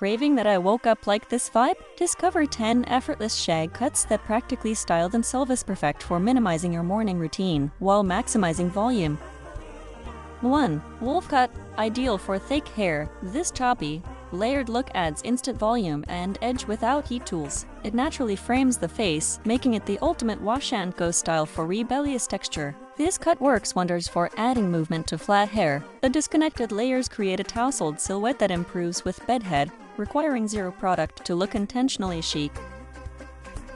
Craving that I woke up like this vibe? Discover 10 effortless shag cuts that practically style themselves perfect for minimizing your morning routine while maximizing volume. 1. Wolf cut, ideal for thick hair. This choppy, layered look adds instant volume and edge without heat tools. It naturally frames the face, making it the ultimate wash and go style for rebellious texture. This cut works wonders for adding movement to flat hair. The disconnected layers create a tousled silhouette that improves with bedhead, requiring zero product to look intentionally chic.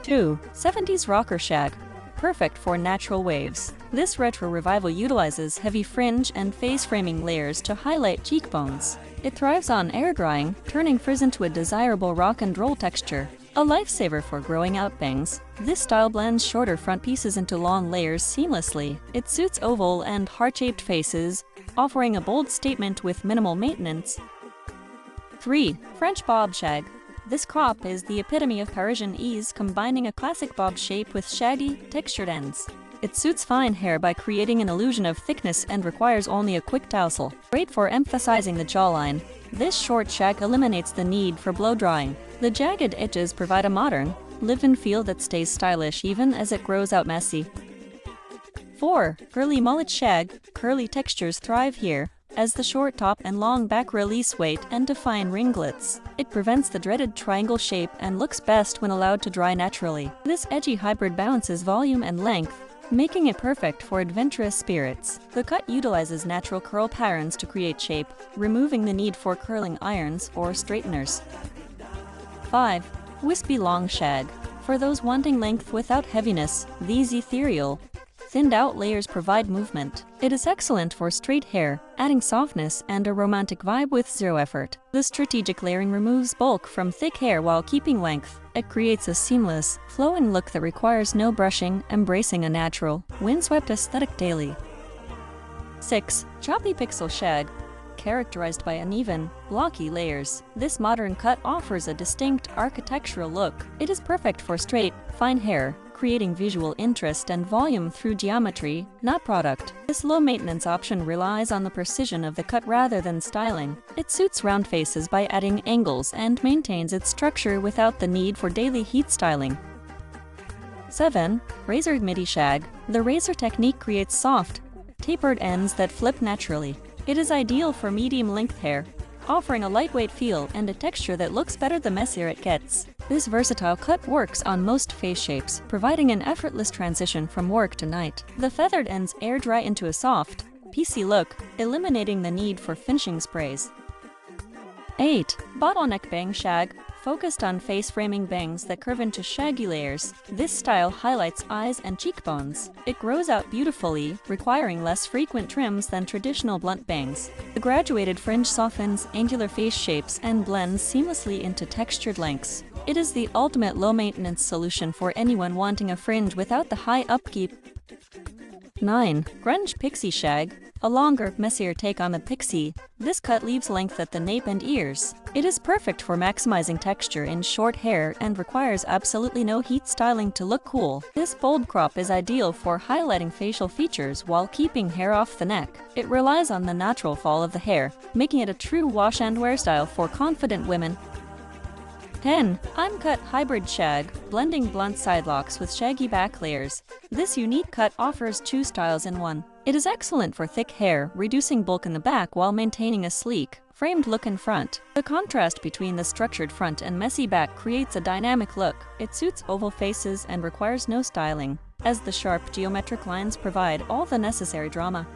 2. 70s Rocker Shag, perfect for natural waves. This retro revival utilizes heavy fringe and face-framing layers to highlight cheekbones. It thrives on air drying, turning frizz into a desirable rock and roll texture. A lifesaver for growing out bangs, this style blends shorter front pieces into long layers seamlessly. It suits oval and heart-shaped faces, offering a bold statement with minimal maintenance. 3. French Bob Shag. This crop is the epitome of Parisian ease, combining a classic bob shape with shaggy, textured ends. It suits fine hair by creating an illusion of thickness and requires only a quick tousle. Great for emphasizing the jawline, this short shag eliminates the need for blow-drying. The jagged edges provide a modern, live-in feel that stays stylish even as it grows out messy. 4. Curly Mullet Shag. Curly textures thrive here, as the short top and long back release weight and define ringlets. It prevents the dreaded triangle shape and looks best when allowed to dry naturally. This edgy hybrid balances volume and length, making it perfect for adventurous spirits. The cut utilizes natural curl patterns to create shape, removing the need for curling irons or straighteners. 5. Wispy Long Shag. For those wanting length without heaviness, these ethereal, thinned-out layers provide movement. It is excellent for straight hair, adding softness and a romantic vibe with zero effort. The strategic layering removes bulk from thick hair while keeping length. It creates a seamless, flowing look that requires no brushing, embracing a natural, windswept aesthetic daily. 6. Choppy Pixel Shag. Characterized by uneven, blocky layers, this modern cut offers a distinct architectural look. It is perfect for straight, fine hair, creating visual interest and volume through geometry, not product. This low-maintenance option relies on the precision of the cut rather than styling. It suits round faces by adding angles and maintains its structure without the need for daily heat styling. 7. Razored Midi Shag. The razor technique creates soft, tapered ends that flip naturally. It is ideal for medium-length hair, offering a lightweight feel and a texture that looks better the messier it gets. This versatile cut works on most face shapes, providing an effortless transition from work to night. The feathered ends air dry into a soft, piecey look, eliminating the need for finishing sprays. 8. Bottleneck Bang Shag. Focused on face-framing bangs that curve into shaggy layers, this style highlights eyes and cheekbones. It grows out beautifully, requiring less frequent trims than traditional blunt bangs. The graduated fringe softens angular face shapes and blends seamlessly into textured lengths. It is the ultimate low-maintenance solution for anyone wanting a fringe without the high upkeep. 9. Grunge Pixie Shag. A longer, messier take on the Pixie, this cut leaves length at the nape and ears. It is perfect for maximizing texture in short hair and requires absolutely no heat styling to look cool. This bold crop is ideal for highlighting facial features while keeping hair off the neck. It relies on the natural fall of the hair, making it a true wash and wear style for confident women. 10. Uncut Hybrid Shag. Blending blunt side locks with shaggy back layers. This unique cut offers two styles in one. It is excellent for thick hair, reducing bulk in the back while maintaining a sleek, framed look in front. The contrast between the structured front and messy back creates a dynamic look. It suits oval faces and requires no styling, as the sharp geometric lines provide all the necessary drama.